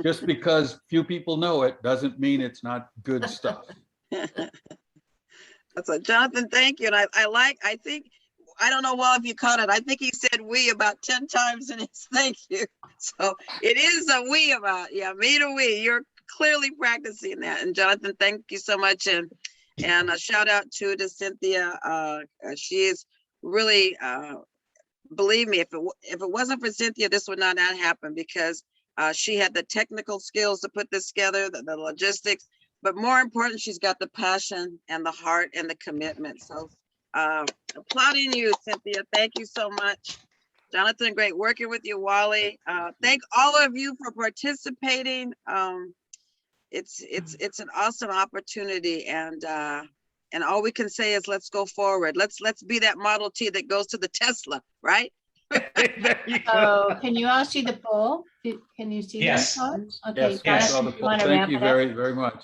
just because few people know it doesn't mean it's not good stuff. So Jonathan, thank you. And I think, I don't know, well, if you caught it, I think he said we about 10 times in his thank you. So it is a we about, yeah, me to we. You're clearly practicing that. And Jonathan, thank you so much. And a shout out to Cynthia. She is really, believe me, if it wasn't for Cynthia, this would not happen, because she had the technical skills to put this together, the logistics, but more important, she's got the passion and the heart and the commitment. So applauding you, Cynthia. Thank you so much. Jonathan, great working with you, Wally. Thank all of you for participating. It's an awesome opportunity, and all we can say is let's go forward. Let's be that Model T that goes to the Tesla, right? Oh, can you all see the poll? Can you see Yes. those votes? Okay. Yes, yes, Jonathan, all the you poll. wanna Thank wrap you it up? very, very much.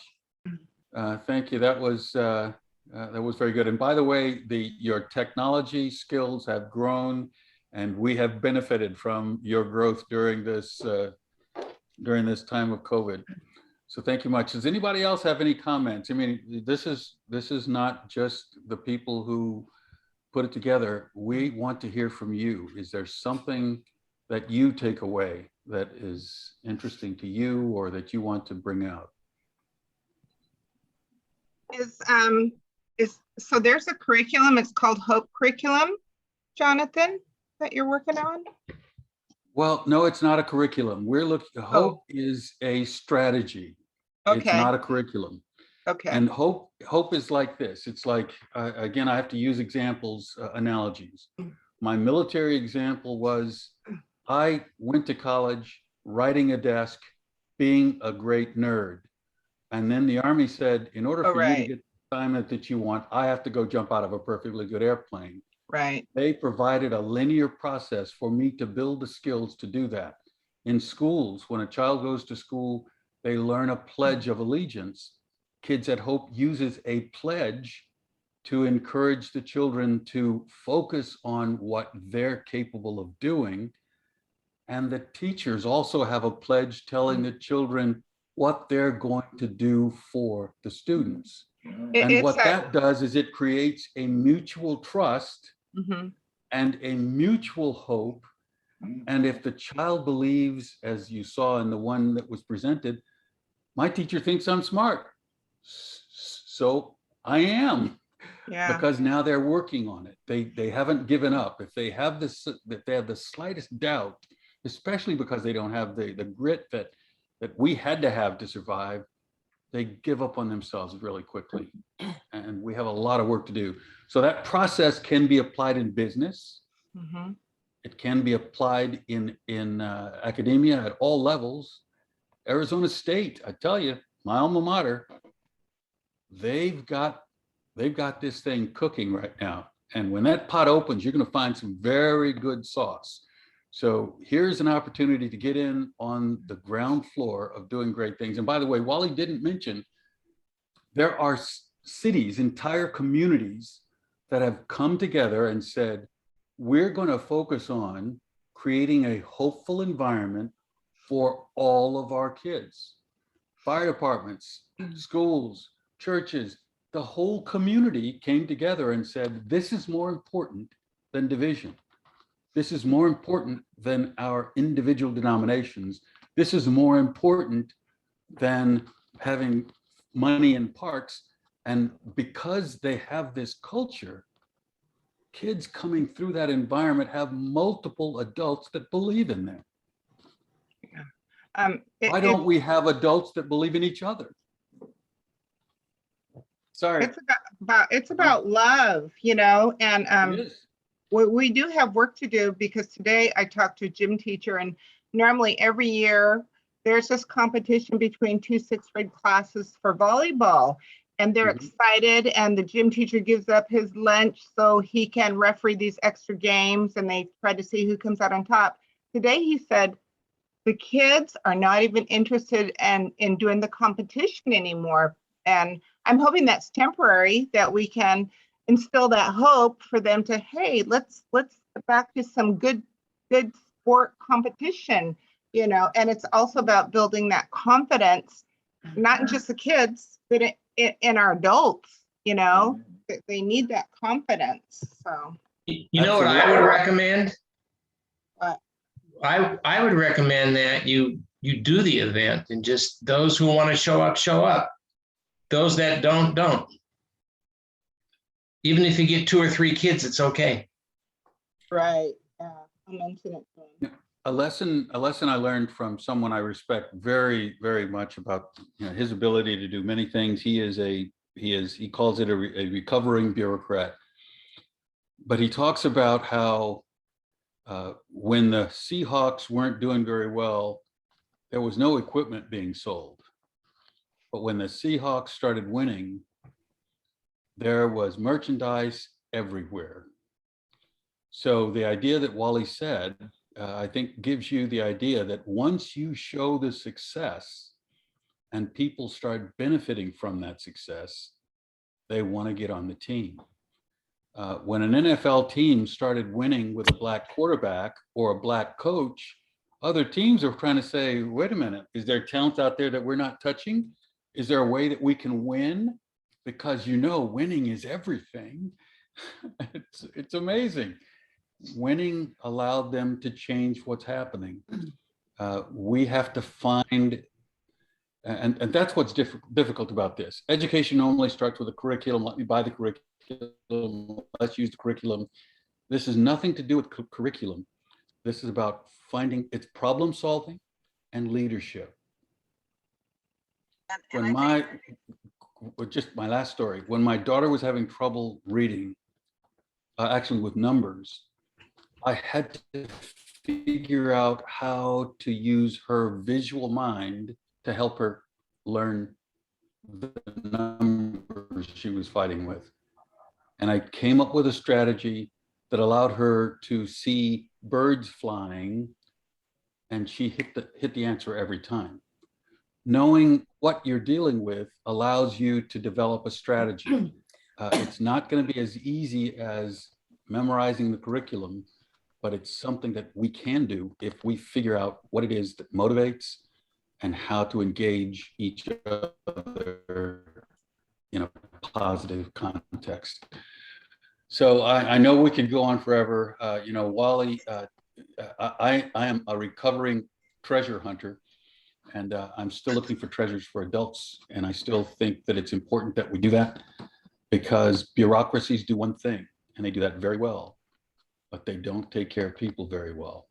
Thank you. That was very good. And by the way, your technology skills have grown, and we have benefited from your growth during this time of COVID. So thank you much. Does anybody else have any comments? I mean, this is not just the people who put it together. We want to hear from you. Is there something that you take away that is interesting to you or that you want to bring out? So there's a curriculum, it's called Hope Curriculum, Jonathan, that you're working on? Well, no, it's not a curriculum. We're looking, Hope is a strategy. It's Okay, not a curriculum. okay, And hope is like this. It's like, again, I have to use examples, analogies. My military example was, I went to college, writing a desk, being a great nerd. And then the Army said, in order for you to get the assignment that you want, I have to go jump out of a perfectly good airplane. right. They provided a linear process for me to build the skills to do that. In schools, when a child goes to school, they learn a pledge of allegiance. Kids at Hope uses a pledge to encourage the children to focus on what they're capable of doing. And the teachers also have a pledge telling the children what they're going to do for the students. And what that does is it creates a mutual trust and a mutual hope. And if the child believes, as you saw in the one that was presented, my teacher thinks I'm smart, so I am. Yeah. Because now they're working on it. They haven't given up. If they have this, that they have the slightest doubt, especially because they don't have the grit that we had to have to survive, they give up on themselves really quickly. And we have a lot of work to do. So that process can be applied in business. It can be applied in academia at all levels. Arizona State, I tell you, my alma mater, they've got this thing cooking right now. And when that pot opens, you're going to find some very good sauce. So here's an opportunity to get in on the ground floor of doing great things. And by the way, Wally didn't mention, there are cities, entire communities that have come together and said, we're going to focus on creating a hopeful environment for all of our kids. Fire departments, schools, churches, the whole community came together and said, this is more important than division. This is more important than our individual denominations. This is more important than having money in parks. And because they have this culture, kids coming through that environment have multiple adults that believe in them. Why don't we have adults that believe in each other? Sorry. It's about love, and we do have work to do, because today I talked to a gym teacher, and normally every year there's this competition between 2 6th grade classes for volleyball, and they're excited, and the gym teacher gives up his lunch so he can referee these extra games, and they try to see who comes out on top. Today he said the kids are not even interested in doing the competition anymore. And I'm hoping that's temporary, that we can instill that hope for them to, hey, let's get back to some good sport competition, and it's also about building that confidence, not in just the kids, but in our adults, that they need that confidence. So You know what I would recommend? What? I would recommend that you do the event, and just those who want to show up, show up. Those that don't. Even if you get 2 or 3 kids, it's okay. Right. Yeah. I'll mention it to them. A lesson I learned from someone I respect very, very much about his ability to do many things. He calls it a recovering bureaucrat. But he talks about how when the Seahawks weren't doing very well, there was no equipment being sold. But when the Seahawks started winning, there was merchandise everywhere. So the idea that Wally said, I think gives you the idea that once you show the success and people start benefiting from that success, they want to get on the team. When an NFL team started winning with a black quarterback or a black coach, other teams are trying to say, wait a minute, is there talent out there that we're not touching? Is there a way that we can win? Because winning is everything. It's amazing. Winning allowed them to change what's happening. We have to find, and that's what's difficult about this. Education normally starts with a curriculum. Let me buy the curriculum. Let's use the curriculum. This has nothing to do with curriculum. This is about finding its problem solving and leadership. Just my last story, when my daughter was having trouble reading, actually with numbers, I had to figure out how to use her visual mind to help her learn the numbers she was fighting with. And I came up with a strategy that allowed her to see birds flying, and she hit the answer every time. Knowing what you're dealing with allows you to develop a strategy. It's not going to be as easy as memorizing the curriculum, but it's something that we can do if we figure out what it is that motivates and how to engage each other in a positive context. So I know we could go on forever. Wally, I am a recovering treasure hunter, and I'm still looking for treasures for adults. And I still think that it's important that we do that, because bureaucracies do one thing, and they do that very well, but they don't take care of people very well.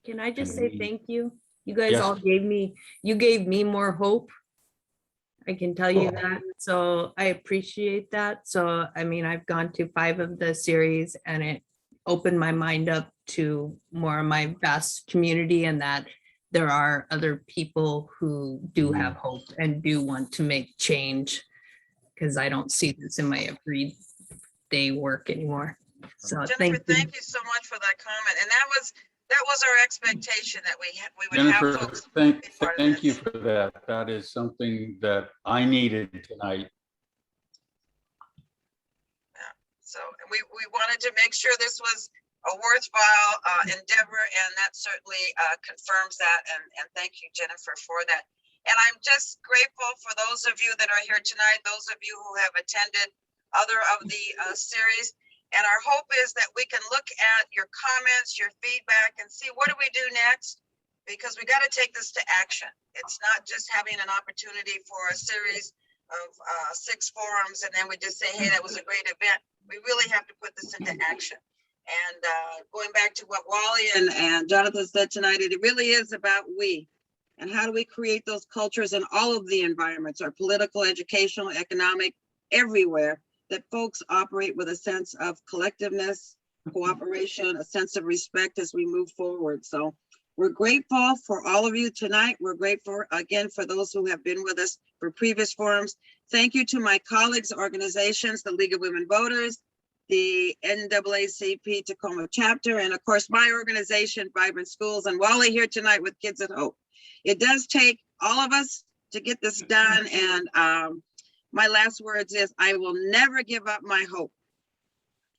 Can I just And say we- thank you? You guys Yes. all gave me more hope. I can tell you Cool. that. So I appreciate that. So, I mean, I've gone to 5 of the series, and it opened my mind up to more of my vast community, and that there are other people who do have hope and do want to make change, because I don't see this in my everyday work anymore. So Jennifer, thank you so much for that comment. And that was our expectation, that we would Jennifer, have folks. thank you for that. That is something that I needed tonight. So we wanted to make sure this was a worthwhile endeavor, and that certainly confirms that. And thank you, Jennifer, for that. And I'm just grateful for those of you that are here tonight, those of you who have attended other of the series. And our hope is that we can look at your comments, your feedback, and see what do we do next, because we got to take this to action. It's not just having an opportunity for a series of 6 forums, and then we just say, hey, that was a great event. We really have to put this into action. And going back to what Wally and Jonathan said tonight, it really is about we. And how do we create those cultures in all of the environments, our political, educational, economic, everywhere, that folks operate with a sense of collectiveness, cooperation, a sense of respect as we move forward. So we're grateful for all of you tonight. We're grateful again for those who have been with us for previous forums. Thank you to my colleagues, organizations, the League of Women Voters, the NAACP Tacoma chapter, and of course my organization, Vibrant Schools, and Wally here tonight with Kids at Hope. It does take all of us to get this done, and my last words is, I will never give up my hope.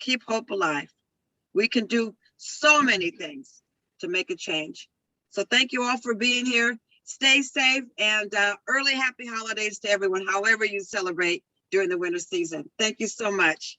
Keep hope alive. We can do so many things to make a change. So thank you all for being here. Stay safe and early happy holidays to everyone, however you celebrate during the winter season. Thank you so much.